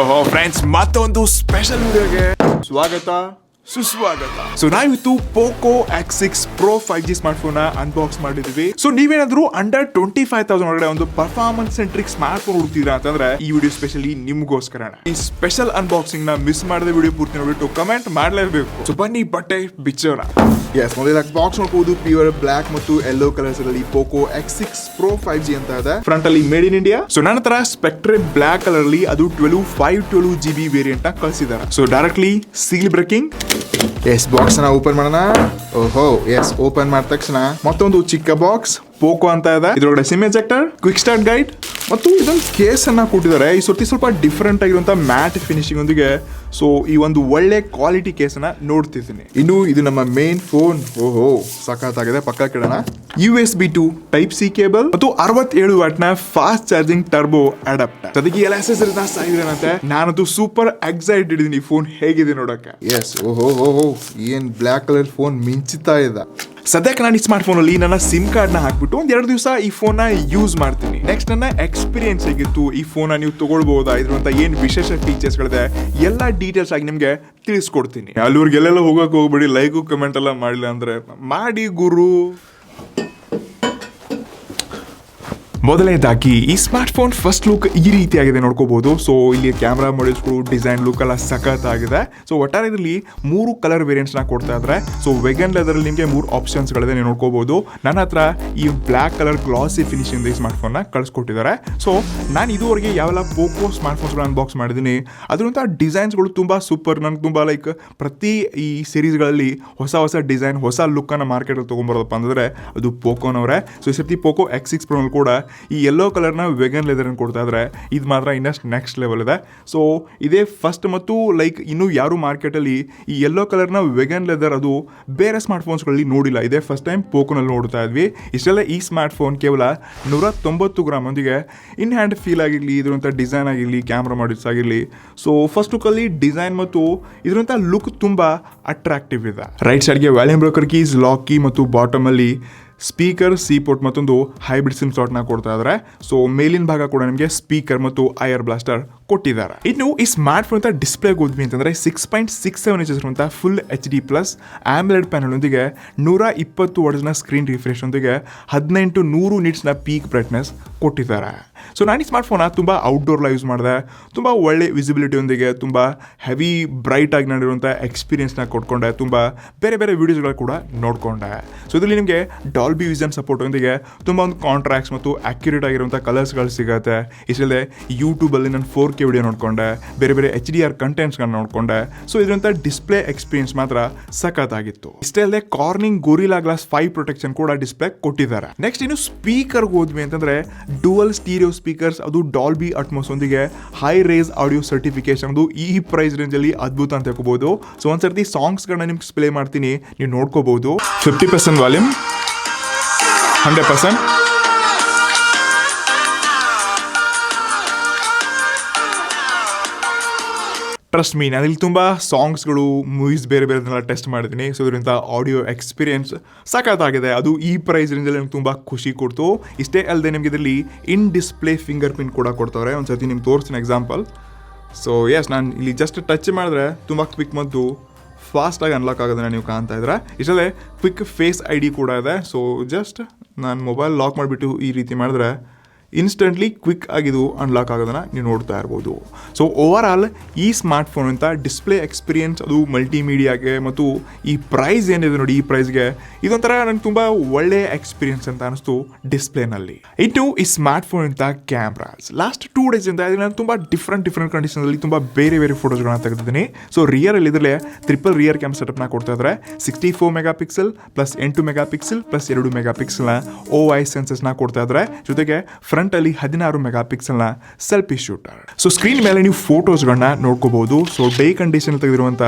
ಓಹೋ ಫ್ರೆಂಡ್ಸ್, ಮತ್ತೊಂದು ಸ್ಪೆಷಲ್ ವಿಡಿಯೋಗೆ ಸ್ವಾಗತ ಸುಸ್ವಾಗತ. ಸೊ ನಾವಿತ್ತು POCO X6 Pro 5G smart phone unbox ಮಾಡಿದ್ವಿ. ಸೊ ನೀವೇನಾದ್ರೂ ಅಂಡರ್ 25,000 ಒಳಗಡೆ ಒಂದು ಪರ್ಫಾರ್ಮೆನ್ಸ್ ಸೆಂಟ್ರಿಕ್ ಸ್ಮಾರ್ಟ್ ಫೋನ್ ಹುಡುಕ್ತಿದ್ರಾ ಅಂತಂದ್ರೆ ಈ ವಿಡಿಯೋ ಸ್ಪೆಷಲಿ ನಿಮ್ಗೋಸ್ಕರ. ಈ ಸ್ಪೆಷಲ್ ಅನ್ಬಾಕ್ಸಿಂಗ್ ನ ಮಿಸ್ ಮಾಡದ ವಿಡಿಯೋ ಪೂರ್ತಿ ನೋಡ್ಬಿಟ್ಟು ಕಮೆಂಟ್ ಮಾಡಲೇಬೇಕು. ಸೊ ಬನ್ನಿ ಬಟ್ಟೆ ಬಿಚ್ಚೋಣ. ಎಸ್, ಮೊದಲ ಬಾಕ್ಸ್ ನೋಡ್ಬೋದು. ಪ್ಯೂರ್ ಬ್ಲಾಕ್ ಮತ್ತು ಯೆಲ್ಲೋ ಕಲರ್ಸ್ ಅಲ್ಲಿ POCO X6 Pro 5G ಅಂತ ಇದೆ. ಫ್ರಂಟ್ ಅಲ್ಲಿ ಮೇಡ್ ಇನ್ ಇಂಡಿಯಾ. ಸೊ ನನ್ನ ಹತ್ರ ಸ್ಪೆಕ್ಟ್ರಮ್ ಬ್ಲಾಕ್ ಕಲರ್ ಅಲ್ಲಿ ಅದು 512 GB ವೇರಿಯಂಟ್ ನ ಕಳಿಸಿದ್ದಾರೆ. So directly seal breaking. Yes, box ನ ಓಪನ್ ಮಾಡೋಣ. ಓಹೋ ಎಸ್, ಓಪನ್ ಮಾಡಿದ ತಕ್ಷಣ ಮತ್ತೊಂದು ಚಿಕ್ಕ ಬಾಕ್ಸ್ POCO ಅಂತ ಇದೆ. ಇದರೊಳಗಡೆ sim ejector, quick start guide ಮತ್ತು ಇದೊಂದು ಕೇಸ್ ಅನ್ನ ಕೊಟ್ಟಿದ್ದಾರೆ. ಈ ಸರ್ತಿ ಸ್ವಲ್ಪ ಡಿಫರೆಂಟ್ ಆಗಿರುವಂತ ಮ್ಯಾಟ್ ಫಿನಿಶಿಂಗ್ ಒಂದಿಗೆ. ಸೊ ಈ ಒಂದು ಒಳ್ಳೆ ಕ್ವಾಲಿಟಿ ಕೇಸ್ ಅನ್ನ ನೋಡ್ತಿದ್ದೀನಿ. ಇನ್ನು ಇದು ನಮ್ಮ ಮೇನ್ ಫೋನ್. ಓಹೋ ಸಖತ್ತಾಗಿದೆ. ಪಕ್ಕ ಕೆಡೋಣ. USB to Type C cable ಮತ್ತು 67 ವಾಟ್ ನ ಫಾಸ್ಟ್ ಚಾರ್ಜಿಂಗ್ ಟರ್ಬೋ ಅಡಾಪ್ಟರ್. ಅದಕ್ಕೆ ಎಲ್ಲ ಅಕ್ಸೆಸರೀಸ್ ನ ಸಾಯಿದ್ರಂತೆ. ನಾನಂತೂ ಸೂಪರ್ ಎಕ್ಸೈಟೆಡ್ ಇದ್ದೀನಿ ಈ ಫೋನ್ ಹೇಗಿದೆ ನೋಡಕ್ಕೆ. ಎಸ್, ಓಹೋ ಏನ್ ಬ್ಲಾಕ್ ಕಲರ್ ಫೋನ್ ಮಿಂಚುತ್ತಾ ಇದೆ. ಸದ್ಯಕ್ಕೆ ನಾನು ಈ ಸ್ಮಾರ್ಟ್ ಫೋನ್ ಅಲ್ಲಿ ನನ್ನ ಸಿಮ್ ಕಾರ್ಡ್ ನ ಹಾಕ್ಬಿಟ್ಟು ಒಂದ್ 2 ದಿವಸ ಈ ಫೋನ್ ನ ಯೂಸ್ ಮಾಡ್ತೀನಿ. ನೆಕ್ಸ್ಟ್ ನನ್ನ ಎಕ್ಸ್ಪೀರಿಯನ್ಸ್ ಹೇಗಿತ್ತು, ಈ ಫೋನ್ ನೀವು ತಗೊಳ್ಬಹುದಾ, ಇದ್ರಂತ ಏನ್ ವಿಶೇಷ ಫೀಚರ್ಸ್ ಗಳಿದೆ ಎಲ್ಲ ಡೀಟೇಲ್ಸ್ ಆಗಿ ನಿಮ್ಗೆ ತಿಳಿಸ್ಕೊಡ್ತೀನಿ. ಅಲ್ಲಿವರೆಗೆಲ್ಲ ಹೋಗಕ್ ಹೋಗ್ಬೇಡಿ. ಲೈಕ್ ಕಮೆಂಟ್ ಎಲ್ಲ ಮಾಡಿಲ್ಲ ಅಂದ್ರೆ ಮಾಡಿ ಗುರು. ಮೊದಲನೇದಾಗಿ ಈ ಸ್ಮಾರ್ಟ್ ಫೋನ್ ಫಸ್ಟ್ ಲುಕ್ ಈ ರೀತಿಯಾಗಿದೆ ನೋಡ್ಕೋಬಹುದು. ಸೊ ಇಲ್ಲಿ ಕ್ಯಾಮ್ರಾ ಮಾಡ್ಯೂಲ್ಸ್ಗಳು, ಡಿಸೈನ್ ಲುಕ್ ಎಲ್ಲ ಸಖತ್ ಆಗಿದೆ. ಸೊ ಒಟ್ಟಾರೆ ಇದರಲ್ಲಿ 3 ಕಲರ್ ವೇರಿಯಂಟ್ಸ್ ನ ಕೊಡ್ತಾ ಇದ್ದಾರೆ. ಸೊ ವೆಗನ್ ಲೆದರ್ ಅಲ್ಲಿ ನಿಮಗೆ 3 ಆಪ್ಷನ್ಸ್ ಗಳಿದೆ, ನೀವು ನೋಡ್ಕೋಬಹುದು. ನನ್ನ ಹತ್ರ ಈ ಬ್ಲಾಕ್ ಕಲರ್ ಗ್ಲಾಸಿ ಫಿನಿಶಿಂಗ್ ಈ ಸ್ಮಾರ್ಟ್ ಫೋನ್ ನ ಕಳಿಸ್ಕೊಟ್ಟಿದ್ದಾರೆ. ಸೊ ನಾನು ಇದುವರೆಗೆ ಯಾವೆಲ್ಲ POCO ಸ್ಮಾರ್ಟ್ ಫೋನ್ಸ್ ಅನ್ಬಾಕ್ಸ್ ಮಾಡಿದ್ದೀನಿ ಅದರಂತ ಡಿಸೈನ್ಸ್ ಗಳು ತುಂಬಾ ಸೂಪರ್. ನಂಗೆ ತುಂಬಾ ಲೈಕ್ ಪ್ರತಿ ಈ ಸೀರೀಸ್ ಗಳಲ್ಲಿ ಹೊಸ ಡಿಸೈನ್, ಹೊಸ ಲುಕ್ ಅನ್ನ ಮಾರ್ಕೆಟ್ ಅಲ್ಲಿ ತಗೊಂಡ್ಬರೋದಪ್ಪ ಅಂದ್ರೆ ಅದು POCOನವರೇ. ಸೊ ಈ ಸರ್ತಿ POCO X6 Pro ಕೂಡ ಈ ಯೆಲ್ಲೋ ಕಲರ್ನ ವೆಗನ್ ಲೆದರ್ ಅನ್ನು ಕೊಡ್ತಾ ಇದ್ರೆ ಇದು ಮಾತ್ರ ಇನ್ನಷ್ಟು ನೆಕ್ಸ್ಟ್ ಲೆವೆಲ್ ಇದೆ. ಸೊ ಇದೇ ಫಸ್ಟ್ ಮತ್ತು ಲೈಕ್ ಇನ್ನು ಯಾರು ಮಾರ್ಕೆಟಲ್ಲಿ ಈ ಯೆಲ್ಲೋ ಕಲರ್ನ ವೆಗನ್ ಲೆದರ್ ಅದು ಬೇರೆ ಸ್ಮಾರ್ಟ್ ಫೋನ್ಸ್ಗಳಲ್ಲಿ ನೋಡಿಲ್ಲ. ಇದೇ ಫಸ್ಟ್ ಟೈಮ್ POCOನಲ್ಲಿ ನೋಡ್ತಾ ಇದ್ವಿ. ಇಷ್ಟೆಲ್ಲ ಈ ಸ್ಮಾರ್ಟ್ ಫೋನ್ ಕೇವಲ 190 ಗ್ರಾಮ್ ಒಂದಿಗೆ ಇನ್ ಹ್ಯಾಂಡ್ ಫೀಲ್ ಆಗಿರಲಿ, ಇದರಂಥ ಡಿಸೈನ್ ಆಗಿರಲಿ, ಕ್ಯಾಮ್ರಾ ಮಾಡ್ಯೂಲ್ಸ್ ಆಗಿರಲಿ. ಸೊ ಫಸ್ಟ್ ಲುಕ್ಕಲ್ಲಿ ಡಿಸೈನ್ ಮತ್ತು ಇದರಂಥ ಲುಕ್ ತುಂಬ ಅಟ್ರಾಕ್ಟಿವ್ ಇದೆ. ರೈಟ್ ಸೈಡ್ಗೆ volume broker keys, lock key ಮತ್ತು ಬಾಟಮ್ ಅಲ್ಲಿ ಸ್ಪೀಕರ್, ಸಿ ಪೋರ್ಟ್ ಮತ್ತೊಂದು ಹೈಬ್ರಿಡ್ ಸಿಮ್ ಸ್ಲಾಟ್ ನ ಕೊಡ್ತಾ ಇದ್ದಾರೆ. ಸೊ ಮೇಲಿನ ಭಾಗ ಕೂಡ ನಿಮಗೆ ಸ್ಪೀಕರ್ ಮತ್ತು ಐಆರ್ ಬ್ಲಾಸ್ಟರ್ ಕೊಟ್ಟಿದ್ದಾರೆ. ಇನ್ನು ಈ ಸ್ಮಾರ್ಟ್ ಫೋನ್ ಡಿಸ್ಪ್ಲೇ ಹೋದ್ವಿ ಅಂತಂದ್ರೆ 6.67 ಇಂಚಸ್ ಇರುವಂತಹ ಫುಲ್ HD+ AMOLED ಪ್ಯಾನಲ್ ಒಂದಿಗೆ 120 ವಾಟ್ಸ್ ನ ಸ್ಕ್ರೀನ್ ರಿಫ್ರೆಶ್ ಒಂದಿಗೆ 1900 ನಿಟ್ಸ್ ನ ಪೀಕ್ ಬ್ರೈಟ್ನೆಸ್ ಕೊಟ್ಟಿದ್ದಾರೆ. ಸೊ ನಾನು ಈ ಸ್ಮಾರ್ಟ್ ಫೋನ್ ತುಂಬಾ ಔಟ್ಡೋರ್ ಯೂಸ್ ಮಾಡಿದೆ. ತುಂಬಾ ಒಳ್ಳೆ ವಿಸಿಬಿಲಿಟಿ ಒಂದಿಗೆ ತುಂಬಾ ಹೆವಿ ಬ್ರೈಟ್ ಆಗಿ ಮಾಡಿರುವಂಥ ಎಕ್ಸ್ಪೀರಿಯನ್ಸ್ ನ ಕೊಟ್ಕೊಂಡೆ. ತುಂಬಾ ಬೇರೆ ವಿಡಿಯೋಸ್ಗಳು ಕೂಡ ನೋಡ್ಕೊಂಡೆ. ಸೊ ಇದರಲ್ಲಿ ನಿಮಗೆ ಡಾಲ್ಬಿ ವಿಷನ್ ಸಪೋರ್ಟ್ ಒಂದಿಗೆ ತುಂಬಾ ಒಂದು ಕಾಂಟ್ರಾಕ್ಟ್ಸ್ ಮತ್ತು ಅಕ್ಯುರೇಟ್ ಆಗಿರುವಂಥ ಕಲರ್ಸ್ಗಳು ಸಿಗುತ್ತೆ. ಇಷ್ಟಲ್ಲದೆ ಯೂಟ್ಯೂಬಲ್ಲಿ ನಾನು 4K ವಿಡಿಯೋ ನೋಡ್ಕೊಂಡೆ, ಬೇರೆ HDR ಕಂಟೆಂಟ್ಸ್ಗಳನ್ನ ನೋಡ್ಕೊಂಡೆ. ಸೊ ಇದರಂಥ ಡಿಸ್ಪ್ಲೇ ಎಕ್ಸ್ಪೀರಿಯನ್ಸ್ ಮಾತ್ರ ಸಖತ್ತಾಗಿತ್ತು. ಇಷ್ಟೇ ಅಲ್ಲದೆ ಕಾರ್ನಿಂಗ್ ಗೊರಿಲ್ಲಾ ಗ್ಲಾಸ್ 5 ಪ್ರೊಟೆಕ್ಷನ್ ಕೂಡ ಡಿಸ್ಪ್ಲೇ ಕೊಟ್ಟಿದ್ದಾರೆ. ನೆಕ್ಸ್ಟ್ ಇನ್ನು ಸ್ಪೀಕರ್ ಹೋದ್ವಿ ಅಂತಂದ್ರೆ ಡುವಲ್ ಸ್ಟೀರಿಯೋ ಸ್ಪೀಕರ್ಸ್, ಅದು ಡಾಲ್ಬಿ ಅಟ್ಮೋಸ್ ಒಂದಿಗೆ ಹೈ ರೇಸ್ ಆಡಿಯೋ ಸರ್ಟಿಫಿಕೇಶನ್. ಅದು ಈ ಪ್ರೈಸ್ ರೇಂಜ್ ಅಲ್ಲಿ ಅದ್ಭುತ ಅಂತ ಹೇಳ್ಕೋಬಹುದು. ಸೊ ಒಂದ್ಸರ್ತಿ ಸಾಂಗ್ಸ್ ಗಳನ್ನ ನಿಮ್ಗೆ ಪ್ಲೇ ಮಾಡ್ತೀನಿ, ನೀವು ನೋಡ್ಕೋಬಹುದು. 50% ವಾಲ್ಯೂಮ್, 100%. ಟ್ರಸ್ಟ್ ಮೀ, ನಾನು ಇಲ್ಲಿ ತುಂಬ ಸಾಂಗ್ಸ್ಗಳು, ಮೂವೀಸ್ ಬೇರೆಲ್ಲ ಟೆಸ್ಟ್ ಮಾಡಿದ್ದೀನಿ. ಸೊ ಇದರಿಂದ ಆಡಿಯೋ ಎಕ್ಸ್ಪೀರಿಯನ್ಸ್ ಸಖತ್ತಾಗಿದೆ. ಅದು ಈ ಪ್ರೈಸ್ ರೇಂಜಲ್ಲಿ ನನಗೆ ತುಂಬ ಖುಷಿ ಕೊಡ್ತು. ಇಷ್ಟೇ ಅಲ್ಲದೆ ನಿಮಗೆ ಇದರಲ್ಲಿ ಇನ್ ಡಿಸ್ಪ್ಲೇ ಫಿಂಗರ್ ಪ್ರಿಂಟ್ ಕೂಡ ಕೊಡ್ತಾರೆ. ಒಂದು ಸರ್ತಿ ನಿಮ್ಗೆ ತೋರಿಸ್ತೀನಿ ಎಕ್ಸಾಂಪಲ್. ಸೊ ಎಸ್, ನಾನು ಇಲ್ಲಿ ಜಸ್ಟ್ ಟಚ್ ಮಾಡಿದ್ರೆ ತುಂಬ ಕ್ವಿಕ್ ಮತ್ತು ಫಾಸ್ಟಾಗಿ ಅನ್ಲಾಕ್ ಆಗೋದನ್ನ ನೀವು ಕಾಣ್ತಾ ಇದ್ರೆ. ಇಷ್ಟಲ್ಲೇ ಕ್ವಿಕ್ ಫೇಸ್ ID ಕೂಡ ಇದೆ. ಸೊ ಜಸ್ಟ್ ನಾನು ಮೊಬೈಲ್ ಲಾಕ್ ಮಾಡಿಬಿಟ್ಟು ಈ ರೀತಿ ಮಾಡಿದ್ರೆ ಇನ್ಸ್ಟೆಂಟ್ಲಿ ಕ್ವಿಕ್ ಆಗಿದು ಅನ್ಲಾಕ್ ಆಗೋದನ್ನ ನೀವು ನೋಡ್ತಾ ಇರ್ಬೋದು. ಸೊ ಓವರ್ ಆಲ್ ಈ ಸ್ಮಾರ್ಟ್ ಫೋನ್ ಅಂತ ಡಿಸ್ಪ್ಲೇ ಎಕ್ಸ್ಪೀರಿಯನ್ಸ್, ಅದು ಮಲ್ಟಿಮೀಡಿಯಾಗೆ ಮತ್ತು ಈ ಪ್ರೈಸ್ ಏನಿದೆ ನೋಡಿ, ಈ ಪ್ರೈಸ್ಗೆ ಇದೊಂಥರ ನನಗೆ ತುಂಬ ಒಳ್ಳೆ ಎಕ್ಸ್ಪೀರಿಯನ್ಸ್ ಅಂತ ಅನಿಸ್ತು ಡಿಸ್ಪ್ಲೇನಲ್ಲಿ. ಇನ್ನು ಈ ಸ್ಮಾರ್ಟ್ ಫೋನ್ ಅಂತ ಕ್ಯಾಮ್ರಾಸ್ ಲಾಸ್ಟ್ 2 ಡೇಸ್ ಇಂದ ನಾನು ತುಂಬ ಡಿಫ್ರೆಂಟ್ ಕಂಡೀಷನಲ್ಲಿ ತುಂಬ ಬೇರೆ ಫೋಟೋಸ್ಗಳನ್ನ ತೆಗೆದಿದ್ದೀನಿ. ಸೊ ರಿಯರಲ್ಲಿ ಇದರಲ್ಲೇ ಟ್ರಿಪಲ್ ರಿಯರ್ ಕ್ಯಾಮ್ ಸೆಟಪ್ನ ಕೊಡ್ತಾ ಇದ್ದಾರೆ. 64 megapixel plus 8 megapixel plus 2 ಮೆಗಾಪಿಕ್ಸೆಲ್ನ OI ಸೆನ್ಸರ್ಸ್ನ ಕೊಡ್ತಾ ಇದ್ದಾರೆ. ಜೊತೆಗೆ ಫ್ರಂಟ್ ಅಲ್ಲಿ 16 ಮೆಗಾಪಿಕ್ಸೆಲ್ನ ಸೆಲ್ಫಿ ಶೂಟರ್. ಸೊ ಸ್ಕ್ರೀನ್ ಮೇಲೆ ನೀವು ಫೋಟೋಸ್ಗಳನ್ನ ನೋಡ್ಕೋಬಹುದು. ಸೊ ಡೇ ಕಂಡೀಷನ್ ತೆಗೆದಿರುವಂಥ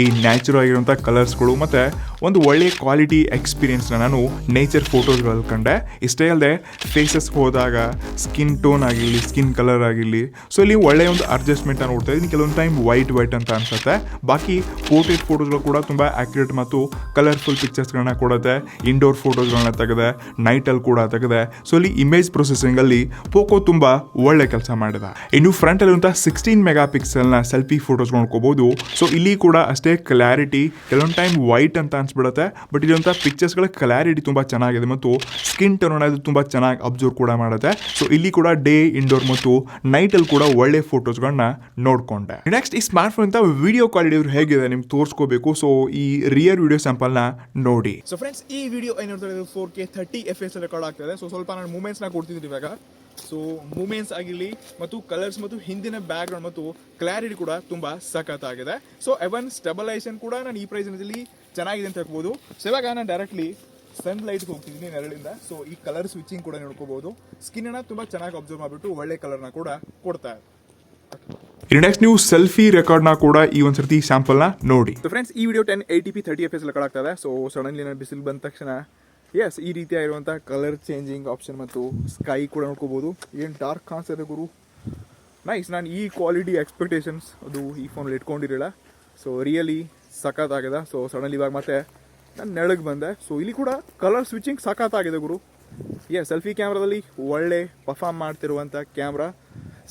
ಈ ನ್ಯಾಚುರಲ್ ಆಗಿರುವಂಥ ಕಲರ್ಸ್ಗಳು ಮತ್ತೆ ಒಂದು ಒಳ್ಳೆ ಕ್ವಾಲಿಟಿ ಎಕ್ಸ್ಪೀರಿಯನ್ಸ್ನ ನಾನು ನೇಚರ್ ಫೋಟೋಸ್ಗಳಲ್ಲಿ ಕಂಡೆ. ಇಷ್ಟೇ ಅಲ್ಲದೆ ಫೇಸಸ್ಗೆ ಹೋದಾಗ ಸ್ಕಿನ್ ಟೋನ್ ಆಗಿರಲಿ, ಸ್ಕಿನ್ ಕಲರ್ ಆಗಿರಲಿ, ಸೊ ಇಲ್ಲಿ ಒಳ್ಳೆಯ ಒಂದು ಅಡ್ಜಸ್ಟ್ಮೆಂಟ್ ನೋಡ್ತಾ ಇದ್ದೀನಿ. ಕೆಲವೊಂದು ಟೈಮ್ ವೈಟ್ ಅಂತ ಅನ್ಸುತ್ತೆ. ಬಾಕಿ ಪೋರ್ಟ್ರೇಟ್ ಫೋಟೋಸ್ಗಳು ಕೂಡ ತುಂಬ ಆಕ್ಯುರೇಟ್ ಮತ್ತು ಕಲರ್ಫುಲ್ ಪಿಕ್ಚರ್ಸ್ಗಳನ್ನ ಕೊಡುತ್ತೆ. ಇಂಡೋರ್ ಫೋಟೋಸ್ಗಳನ್ನ ತೆಗೆದೆ, ನೈಟಲ್ಲಿ ಕೂಡ ತೆಗೆದೆ. ಸೊ ಇಲ್ಲಿ ಇಮೇಜ್ ಪ್ರೊಸೆಸಿಂಗಲ್ಲಿ ಪೋಕೋ ತುಂಬ ಒಳ್ಳೆ ಕೆಲಸ ಮಾಡಿದೆ. ಇನ್ನು ಫ್ರಂಟಲ್ಲಿರುವಂಥ 16 ಮೆಗಾ ಪಿಕ್ಸೆಲ್ನ ಸೆಲ್ಫಿ ಫೋಟೋಸ್ ನೋಡ್ಕೋಬಹುದು. ಸೊ ಇಲ್ಲಿ ಕೂಡ ಅಷ್ಟೇ ಕ್ಲಾರಿಟಿ, ಕೆಲವೊಂದು ಟೈಮ್ ವೈಟ್ ಅಂತ ಅನ್ಸ್ಬಿಡುತ್ತೆ, ಬಟ್ ಇಲ್ಲಿರುವಂಥ ಪಿಕ್ಚರ್ಸ್ಗಳ ಕ್ಲಾರಿಟಿ ತುಂಬ ಚೆನ್ನಾಗಿದೆ ಮತ್ತು ಸ್ಕಿನ್ ಟೋನ್ ಅನ್ನೋದು ತುಂಬ ಚೆನ್ನಾಗಿ ಅಬ್ಸರ್ವ್ ಕೂಡ ಮಾಡುತ್ತೆ. ಸೊ ಇಲ್ಲಿ ಕೂಡ ಡೇ, ಇಂಡೋರ್ ಮತ್ತು ನೈಟಲ್ಲಿ ಕೂಡ ಒಳ್ಳೆ ಫೋಟೋಸ್ಗಳನ್ನ ನೋಡ್ಕೊಂಡೆ. ನೆಕ್ಸ್ಟ್ ಈ ಸ್ಮಾರ್ಟ್ ಫೋನ್ ಅಂತ ವಿಡಿಯೋ ಕ್ವಾಲಿಟಿ ಹೇಗಿದೆ ನಿಮ್ಗೆ ತೋರಿಸ್ಕೋಬೇಕು. ಸೊ ಈ ರಿಯರ್ ವಿಡಿಯೋ ಸ್ಯಾಂಪಲ್ನ ನೋಡಿ. ಸೊ ಫ್ರೆಂಡ್ಸ್, ಈ ವಿಡಿಯೋ ಏನು ನೋಡ್ತಾ ಇರೋದು 4K 30 FPS ರೆಕಾರ್ಡ್ ಆಗ್ತಾ ಇದೆ. ಸೊ ಸ್ವಲ್ಪ ನಾನು ಮೂಮೆಂಟ್ಸ್ನ ಕೊಡ್ತಿದ್ದೀನಿ ಇವಾಗ. ಸೊ ಮೂಮೆಂಟ್ಸ್ ಆಗಿರಲಿ ಮತ್ತು ಕಲರ್ಸ್ ಮತ್ತು ಹಿಂದಿನ ಬ್ಯಾಕ್ಗ್ರೌಂಡ್ ಮತ್ತು ಕ್ಲಾರಿಟಿ ಕೂಡ ತುಂಬ ಸಖತ್ತಾಗಿದೆ. ಸೊ ಎವನ್ ಸ್ಟೆಬಲೈಸೇಷನ್ ಕೂಡ ನಾನು ಈ ಪ್ರೈಸ್ನಲ್ಲಿ ಚೆನ್ನಾಗಿದೆ ಅಂತ ಹೇಳ್ಬೋದು. ಸೊ ಇವಾಗ ನಾನು ಡೈರೆಕ್ಟ್ಲಿ ಸನ್ ಲೈಟ್ಗೆ ಹೋಗ್ತಿದ್ದೀನಿ ನೆರಳಿಂದ. ಸೊ ಈ ಕಲರ್ ಸ್ವಿಚಿಂಗ್ ಕೂಡ ನೋಡ್ಕೋಬಹುದು. ಸ್ಕಿನ್ನ ತುಂಬ ಚೆನ್ನಾಗಿ ಅಬ್ಸರ್ವ್ ಮಾಡಿಬಿಟ್ಟು ಒಳ್ಳೆ ಕಲರ್ನ ಕೂಡ ಕೊಡ್ತಾ ಇದೆ. ನೆಕ್ಸ್ಟ್ ನೀವು ಸೆಲ್ಫಿ ರೆಕಾರ್ಡ್ನ ಕೂಡ ಈ ಒಂದ್ಸರ್ತಿ ಸ್ಯಾಂಪಲ್ನ ನೋಡಿ. ಸೊ ಫ್ರೆಂಡ್ಸ್, ಈ ವಿಡಿಯೋ 1080p 30 FPS ರೆಕಾರ್ಡ್ ಆಗ್ತಾ ಇದೆ. ಸೊ ಸಡನ್ಲಿ ನಾನು ಬಿಸಿಲು ಬಂದ ತಕ್ಷಣ ಈ ರೀತಿಯಾಗಿರುವಂಥ ಕಲರ್ ಚೇಂಜಿಂಗ್ ಆಪ್ಷನ್ ಮತ್ತು ಸ್ಕೈ ಕೂಡ ನೋಡ್ಕೋಬಹುದು. ಏನು ಡಾರ್ಕ್ ಕಾಣಿಸ್ತಿದೆ ಗುರು, ನೈಸ್. ನಾನು ಈ ಕ್ವಾಲಿಟಿ ಎಕ್ಸ್ಪೆಕ್ಟೇಷನ್ಸ್ ಅದು ಈ ಫೋನಲ್ಲಿ ಇಟ್ಕೊಂಡಿರಲಿಲ್ಲ. ಸೊ ರಿಯಲಿ ಸಖತ್ತಾಗಿದೆ. ಸೊ ಸಡನ್ಲಿ ಇವಾಗ ಮತ್ತೆ ನಾನು ನೆಳಗೆ ಬಂದೆ. ಸೊ ಇಲ್ಲಿ ಕೂಡ ಕಲರ್ ಸ್ವಿಚಿಂಗ್ ಸಖತ್ತಾಗಿದೆ ಗುರು. ಸೆಲ್ಫಿ ಕ್ಯಾಮ್ರಾದಲ್ಲಿ ಒಳ್ಳೆ ಪರ್ಫಾರ್ಮ್ ಮಾಡ್ತಿರುವಂಥ ಕ್ಯಾಮ್ರಾ,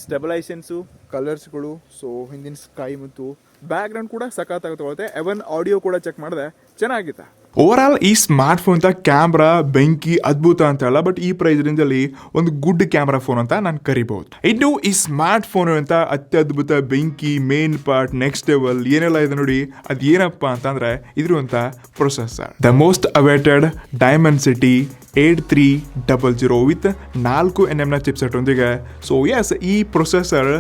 ಸ್ಟೆಬಲೈಸೇಷನ್ಸು, ಕಲರ್ಸ್ಗಳು, ಸೊ ಹಿಂದಿನ ಸ್ಕೈ ಮತ್ತು ಬ್ಯಾಕ್ಗ್ರೌಂಡ್ ಕೂಡ ಸಖತ್ತಾಗಿ ತಗೊಳುತ್ತೆ. ಎವನ್ ಆಡಿಯೋ ಕೂಡ ಚೆಕ್ ಮಾಡಿದೆ, ಚೆನ್ನಾಗಿದೆ. ಓವರ್ ಆಲ್ ಈ ಸ್ಮಾರ್ಟ್ ಫೋನ್ ಅಂತ ಕ್ಯಾಮ್ರಾ ಬೆಂಕಿ ಅದ್ಭುತ ಅಂತ ಅಲ್ಲ, ಬಟ್ ಈ ಪ್ರೈಸ್ ರೇಂಜಲ್ಲಿ ಒಂದು ಗುಡ್ ಕ್ಯಾಮ್ರಾ ಫೋನ್ ಅಂತ ನಾನು ಕರಿಬಹುದು. ಇನ್ನು ಈ ಸ್ಮಾರ್ಟ್ ಫೋನ್ ಅಂತ ಅತ್ಯದ್ಭುತ ಬೆಂಕಿ ಮೇನ್ ಪಾರ್ಟ್ ನೆಕ್ಸ್ಟ್ ಲೆವೆಲ್ ಏನೆಲ್ಲ ಇದೆ ನೋಡಿ. ಅದೇನಪ್ಪ ಅಂತಂದ್ರೆ ಇದಿರುವಂತ processor, the most awaited Dimensity 8300 with 4nm chipset ಒಂದಿಗೆ. ಸೊ ಈ ಪ್ರೊಸೆಸರ್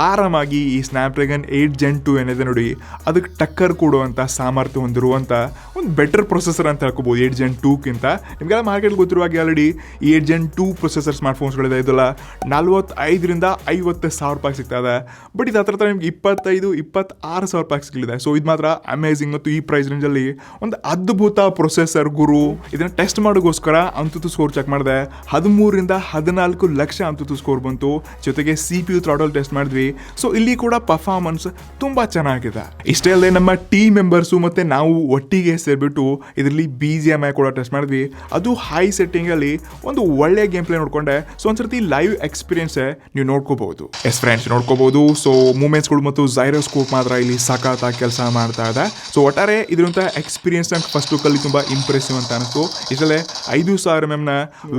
ಆರಾಮಾಗಿ ಈ ಸ್ನ್ಯಾಪ್ಡ್ರ್ಯಾಗನ್ 8 Gen 2 ಏನಿದೆ ನೋಡಿ, ಅದಕ್ಕೆ ಟಕ್ಕರ್ ಕೊಡುವಂಥ ಸಾಮರ್ಥ್ಯ ಹೊಂದಿರುವಂಥ ಒಂದು ಬೆಟರ್ ಪ್ರೊಸೆಸರ್ ಅಂತ ಹೇಳ್ಕೋಬಹುದು 8 Gen 2ಕ್ಕಿಂತ. ನಿಮಗೆಲ್ಲ ಮಾರ್ಕೆಟ್ ಗೊತ್ತಿರುವಾಗ ಆಲ್ರೆಡಿ 8 Gen 2 ಪ್ರೊಸೆಸರ್ ಸ್ಮಾರ್ಟ್ ಫೋನ್ಸ್ಗಳಿದೆ. ಇದೆಲ್ಲ 45,000 50,000 ರೂಪಾಯಿ ಸಿಗ್ತಾ ಇದೆ. ಬಟ್ ಇದು ಹತ್ರ ನಿಮ್ಗೆ 25,000-26,000 ರೂಪಾಯಿ ಸಿಗಲಿದೆ. ಸೊ ಇದು ಮಾತ್ರ ಅಮೇಝಿಂಗ್ ಮತ್ತು ಈ ಪ್ರೈಸ್ ರೇಂಜಲ್ಲಿ ಒಂದು ಅದ್ಭುತ ಪ್ರೊಸೆಸರ್ ಗುರು. ಇದನ್ನು ಟೆಸ್ಟ್ ಮಾಡೋಕ್ಕೋಸ್ಕರ ಅಂತೂ ಸ್ಕೋರ್ ಚೆಕ್ ಮಾಡಿದೆ. 13-14 ಲಕ್ಷ ಅಂತೂ ಸ್ಕೋರ್ ಬಂತು. ಜೊತೆಗೆ CPU ಥ್ರಾಟಲ್ ಟೆಸ್ಟ್ ಮಾಡಿದ್ವಿ. ಸೊ ಇಲ್ಲಿ ಕೂಡ ಪರ್ಫಾರ್ಮೆನ್ಸ್ ತುಂಬಾ ಚೆನ್ನಾಗಿದೆ. ಇಷ್ಟೇ ಅಲ್ಲದೆ ನಮ್ಮ ಟೀಮ್ ಮೆಂಬರ್ಸು ಮತ್ತೆ ನಾವು ಒಟ್ಟಿಗೆ ಸೇರ್ಬಿಟ್ಟು ಇದರಲ್ಲಿ BGMI ಕೂಡ ಟೆಸ್ಟ್ ಮಾಡಿದ್ವಿ. ಅದು ಹೈ ಸೆಟ್ಟಿಂಗ್ ಅಲ್ಲಿ ಒಂದು ಒಳ್ಳೆ ಗೇಮ್ ಪ್ಲೇ ನೋಡ್ಕೊಂಡೆ. ಸೊ ಒಂದ್ಸರ್ತಿ ಲೈವ್ ಎಕ್ಸ್ಪೀರಿಯನ್ಸ್ ನೀವು ನೋಡ್ಕೋಬಹುದು. ಫ್ರೆಂಡ್ಸ್ ನೋಡ್ಕೋಬಹುದು. ಸೊ ಮೂಮೆಂಟ್ಸ್ಗಳು ಮತ್ತು ಜೈರೋಸ್ಕೋಪ್ ಮಾತ್ರ ಇಲ್ಲಿ ಸಖತ್ತಾಗಿ ಕೆಲಸ ಮಾಡ್ತಾ ಇದೆ. ಸೊ ಒಟ್ಟಾರೆ ಇದರಂತ ಎಕ್ಸ್ಪೀರಿಯನ್ಸ್ ನಂಗೆ ಫಸ್ಟ್ ಲುಕ್ ಅಲ್ಲಿ ತುಂಬಾ ಇಂಪ್ರೆಸಿವ್ ಅಂತ ಅನಿಸ್ತು. ಇದರಲ್ಲೇ 5,000 mm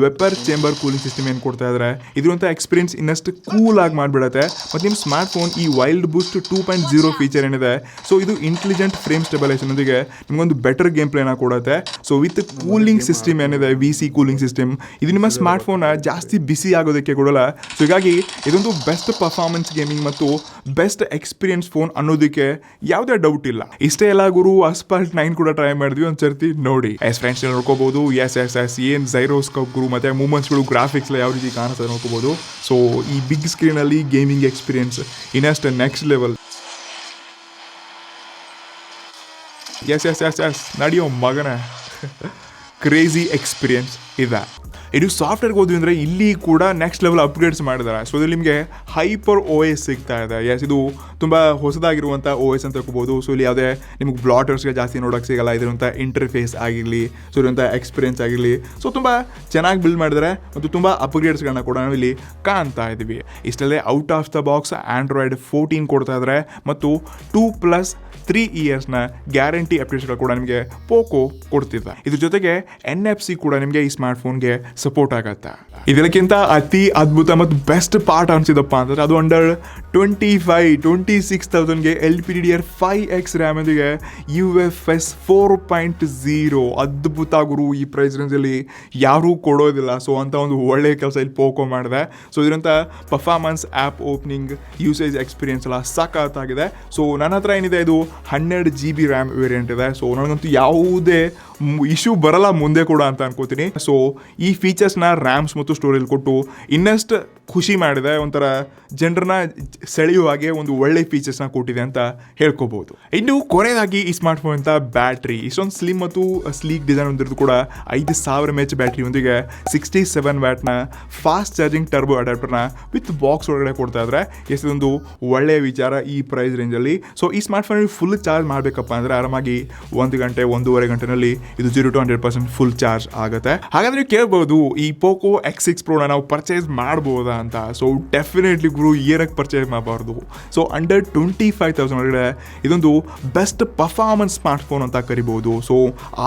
vapour chamber cooling system ಏನು ಕೊಡ್ತಾ ಇದ್ದಾರೆ. ಇದ್ರಂತ ಎಕ್ಸ್ಪೀರಿಯನ್ಸ್ ಇನ್ನಷ್ಟು ಕೂಲ್ ಆಗಿ ಮಾಡಿಬಿಡುತ್ತೆ. ಮತ್ತು ನಿಮ್ಮ ಸ್ಮಾರ್ಟ್ ಫೋನ್ ಈ ವೈಲ್ಡ್ ಬೂಸ್ಟ್ 2.0 ಫೀಚರ್ ಏನಿದೆ, ಸೊ ಇದು ಇಂಟೆಲಿಜೆಂಟ್ ಫ್ರೇಮ್ ಸ್ಟೆಬಲೈಸೇಷನ್ ಒಂದಿಗೆ ನಿಮಗೊಂದು ಬೆಟರ್ ಗೇಮ್ ಪ್ಲೇನ ಕೊಡುತ್ತೆ. ಸೊ ವಿತ್ ಕೂಲಿಂಗ್ ಸಿಸ್ಟಮ್ ಏನಿದೆ, VC ಕೂಲಿಂಗ್ ಸಿಸ್ಟಮ್, ಇದು ನಿಮ್ಮ ಸ್ಮಾರ್ಟ್ ಫೋನ್ ಜಾಸ್ತಿ ಬಿಸಿ ಆಗೋದಕ್ಕೆ ಕೊಡಲ್ಲ. ಸೊ ಹೀಗಾಗಿ ಇದೊಂದು ಬೆಸ್ಟ್ ಪರ್ಫಾರ್ಮೆನ್ಸ್ ಗೇಮಿಂಗ್ ಮತ್ತು ಬೆಸ್ಟ್ ಎಕ್ಸ್ಪೀರಿಯನ್ಸ್ ಫೋನ್ ಅನ್ನೋದಕ್ಕೆ ಯಾವುದೇ ಡೌಟ್ ಇಲ್ಲ. ಇಷ್ಟೇ ಎಲ್ಲ ಗುರು, ಅಸ್ಪಾಲ್ಟ್ 9 ಕೂಡ ಟ್ರೈ ಮಾಡಿದ್ವಿ, ಒಂದ್ಸರ್ತಿ ನೋಡಿ. ಫ್ರೆಂಡ್ಸ್ ನೋಡ್ಕೋಬಹುದು. ಏನು ಜೈರೋಸ್ಕೋಪ್ ಗುರು ಮತ್ತೆ ಮೂಮೆಂಟ್ಸ್ಗಳು, ಗ್ರಾಫಿಕ್ಸ್ ಯಾವ ರೀತಿ ಕಾಣಿಸ್ತದೆ ನೋಡ್ಕೋಬಹುದು. ಸೊ ಈ ಬಿಗ್ ಸ್ಕ್ರೀನಲ್ಲಿ ಗೇಮಿಂಗ್ ಎಕ್ಸ್ಪೀರಿಯನ್ಸ್ ಇನ್ನಷ್ಟು ನೆಕ್ಸ್ಟ್ ಲೆವೆಲ್. ನಡೆಯೋ ಮಗನ ಕ್ರೇಜಿ ಎಕ್ಸ್ಪೀರಿಯನ್ಸ್ ಇದೆ. ಇದು ಸಾಫ್ಟ್ವೇರ್ಗೆ ಹೋದ್ವಿ ಅಂದರೆ ಇಲ್ಲಿ ಕೂಡ ನೆಕ್ಸ್ಟ್ ಲೆವೆಲ್ ಅಪ್ಗ್ರೇಡ್ಸ್ ಮಾಡಿದ್ದಾರೆ. ಸೊ ಇದ್ರಲ್ಲಿ ನಿಮಗೆ ಹೈಪರ್ OS ಸಿಗ್ತಾ ಇದೆ. ಇದು ತುಂಬ ಹೊಸದಾಗಿರುವಂಥ OS ಅಂತ ಹೇಳ್ಕೋಬೋದು. ಸೊ ಇಲ್ಲಿ ಯಾವುದೇ ನಿಮ್ಗೆ ಬ್ಲಾಟರ್ಸ್ಗೆ ಜಾಸ್ತಿ ನೋಡೋಕ್ಕೆ ಸಿಗಲ್ಲ. ಇದರಂಥ ಇಂಟರ್ಫೇಸ್ ಆಗಿರಲಿ, ಸೊ ಇರುವಂಥ ಎಕ್ಸ್ಪೀರಿಯನ್ಸ್ ಆಗಿರಲಿ, ಸೊ ತುಂಬ ಚೆನ್ನಾಗಿ ಬಿಲ್ಡ್ ಮಾಡಿದ್ದಾರೆ ಮತ್ತು ತುಂಬ ಅಪ್ಗ್ರೇಡ್ಸ್ಗಳನ್ನ ಕೂಡ ನಾವು ಇಲ್ಲಿ ಕಾಣ್ತಾ ಇದ್ದೀವಿ. ಇಷ್ಟಲ್ಲೇ out of the box Android 14 ಕೊಡ್ತಾ ಇದ್ದಾರೆ ಮತ್ತು 2+3 ಇಯರ್ಸ್ನ ಗ್ಯಾರಂಟಿ ಅಪ್ಡೇಟ್ಸ್ಗಳು ಕೂಡ ನಿಮಗೆ ಪೋಕೋ ಕೊಡ್ತಿದ್ದ. ಇದ್ರ ಜೊತೆಗೆ NFC ಕೂಡ ನಿಮಗೆ ಈ ಸ್ಮಾರ್ಟ್ ಫೋನ್ಗೆ ಸಪೋರ್ಟ್ ಆಗತ್ತೆ. ಇದಕ್ಕಿಂತ ಅತಿ ಅದ್ಭುತ ಮತ್ತು ಬೆಸ್ಟ್ ಪಾರ್ಟ್ ಅನ್ಸಿದಪ್ಪ ಅಂತಂದ್ರೆ ಅದು ಅಂಡರ್ 26,000ಗೆ LPDDR5X ರ್ಯಾಮ್ ಒಂದಿಗೆ UFS 4.0 ಅದ್ಭುತ ಗುರು. ಈ ಪ್ರೈಸ್ ರೇಂಜಲ್ಲಿ ಯಾರೂ ಕೊಡೋದಿಲ್ಲ. ಸೊ ಅಂತ ಒಂದು ಒಳ್ಳೆ ಕೆಲಸ ಇಲ್ಲಿ ಪೋಕೋ ಮಾಡಿದೆ. ಸೊ ಇದರಂಥ performance, app opening, usage experience ಎಲ್ಲ ಸಖತ್ತಾಗಿದೆ. ಸೊ ನನ್ನ ಹತ್ರ ಏನಿದೆ ಇದು 12 GB ರ್ಯಾಮ್ ವೇರಿಯಂಟ್ ಇದೆ. ಸೊ ನನಗಂತೂ ಯಾವುದೇ ಇಶ್ಯೂ ಬರಲ್ಲ ಮುಂದೆ ಕೂಡ ಅಂತ ಅನ್ಕೋತೀನಿ. ಸೊ ಈ ಫೀಚರ್ಸ್ನ ರ್ಯಾಮ್ಸ್ ಮತ್ತು ಸ್ಟೋರೇಜ್ ಕೊಟ್ಟು ಇನ್ನಷ್ಟು ಖುಷಿ ಮಾಡಿದೆ, ಒಂಥರ ಜನರನ್ನ ಸೆಳೆಯುವ ಹಾಗೆ ಒಂದು ಒಳ್ಳೆ ಫೀಚರ್ಸ್ನ ಕೊಟ್ಟಿದೆ ಅಂತ ಹೇಳ್ಕೋಬಹುದು. ಇನ್ನು ಕೊನೆಯದಾಗಿ ಈ ಸ್ಮಾರ್ಟ್ಫೋನ್ ಅಂತ ಬ್ಯಾಟ್ರಿ ಇಷ್ಟೊಂದು ಸ್ಲಿಮ್ ಮತ್ತು ಸ್ಲೀಕ್ ಡಿಸೈನ್ ಹೊಂದಿರೋದು ಕೂಡ 5000 mAh ಬ್ಯಾಟ್ರಿಯೊಂದಿಗೆ 67 ವ್ಯಾಟ್ನ ಫಾಸ್ಟ್ ಚಾರ್ಜಿಂಗ್ ಟರ್ಬೋ ಅಡಾಪ್ಟರ್ನ ವಿತ್ ಬಾಕ್ಸ್ ಒಳಗಡೆ ಕೊಡ್ತಾ ಇದ್ರೆ ಇದೊಂದು ಒಳ್ಳೆಯ ವಿಚಾರ ಈ ಪ್ರೈಸ್ ರೇಂಜಲ್ಲಿ. ಸೊ ಈ ಸ್ಮಾರ್ಟ್ಫೋನ್ ಫುಲ್ ಚಾರ್ಜ್ ಮಾಡಬೇಕಪ್ಪ ಅಂದರೆ ಆರಾಮಾಗಿ 1 ಗಂಟೆ 1.5 ಗಂಟೆನಲ್ಲಿ ಇದು 0 to 100% ಫುಲ್ ಚಾರ್ಜ್ ಆಗುತ್ತೆ. ಹಾಗಾದ್ರೆ ನೀವು ಕೇಳ್ಬೋದು ಈ POCO X6 Pro ನಾವು ಪರ್ಚೇಸ್ ಮಾಡ್ಬೋದಾ ಅಂತ. ಸೊ ಡೆಫಿನೆಟ್ಲಿ ಗುರು ಏನಕ್ಕೆ ಪರ್ಚೇಸ್ ಮಾಡಬಾರ್ದು. ಸೊ ಅಂಡರ್ 25,000 ಒಳಗಡೆ ಇದೊಂದು ಬೆಸ್ಟ್ ಪರ್ಫಾರ್ಮೆನ್ಸ್ ಸ್ಮಾರ್ಟ್ಫೋನ್ ಅಂತ ಕರಿಬೋದು. ಸೊ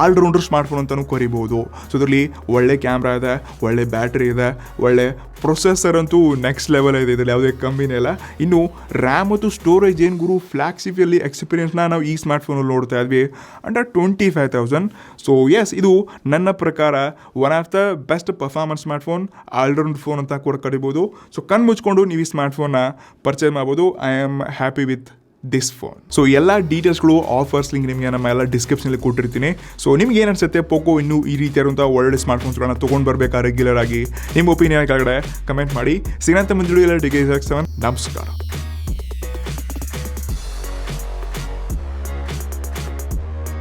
ಆಲ್ರೌಂಡರ್ ಸ್ಮಾರ್ಟ್ಫೋನ್ ಅಂತಲೂ ಕರಿಬೋದು. ಸೊ ಇದರಲ್ಲಿ ಒಳ್ಳೆ ಕ್ಯಾಮ್ರಾ ಇದೆ, ಒಳ್ಳೆ ಬ್ಯಾಟ್ರಿ ಇದೆ, ಒಳ್ಳೆ ಪ್ರೊಸೆಸರ್ ಅಂತೂ ನೆಕ್ಸ್ಟ್ ಲೆವೆಲ್ ಇದೆ, ಇದರಲ್ಲಿ ಯಾವುದೇ ಕಮ್ಮಿನೇ ಇಲ್ಲ. ಇನ್ನು ರ್ಯಾಮ್ ಮತ್ತು ಸ್ಟೋರೇಜ್ ಏನು ಗುರು ಫ್ಲಾಗ್ಶಿಪ್ಪಲ್ಲಿ ಎಕ್ಸ್ಪೀರಿಯನ್ಸ್ನ ನಾವು ಈ ಸ್ಮಾರ್ಟ್ಫೋನಲ್ಲಿ ನೋಡ್ತಾ ಇದ್ವಿ ಅಂಡರ್ 25,000. ಸೊ ಎಸ್, ಇದು ನನ್ನ ಪ್ರಕಾರ one of the best performance smartphone, all-round phone ಅಂತ ಕೂಡ ಕರಿಬೋದು. ಸೊ ಕಣ್ಣು ಮುಚ್ಕೊಂಡು ನೀವು ಈ ಸ್ಮಾರ್ಟ್ಫೋನ್ನ ಪರ್ಚೇಸ್ ಮಾಡ್ಬೋದು. I am happy with this phone. So ಎಲ್ಲ ಡೀಟೇಲ್ಸ್ಗಳು, ಆಫರ್ಸ್ ಲಿಂಕ್ ನಿಮಗೆ ನಮ್ಮ ಎಲ್ಲ ಡಿಸ್ಕ್ರಿಪ್ಷನಲ್ಲಿ ಕೊಟ್ಟಿರ್ತೀನಿ. ಸೊ ನಿಮ್ಗೆ ಏನು ಅನ್ಸುತ್ತೆ POCO ಇನ್ನೂ ಈ ರೀತಿಯಾದಂಥ ಒಳ್ಳೆ ಸ್ಮಾರ್ಟ್ಫೋನ್ಸ್ಗಳನ್ನ ತೊಗೊಂಡು ಬರಬೇಕಾ ರೆಗ್ಯುಲರ್ ಆಗಿ? ನಿಮ್ಮ ಒಪಿನಿಯನ್ ಕೆಳಗಡೆ ಕಮೆಂಟ್ ಮಾಡಿ. ಸಿಗಂತ ಮುಂದೆ ಎಲ್ಲ Techysomz. ನಮಸ್ಕಾರ.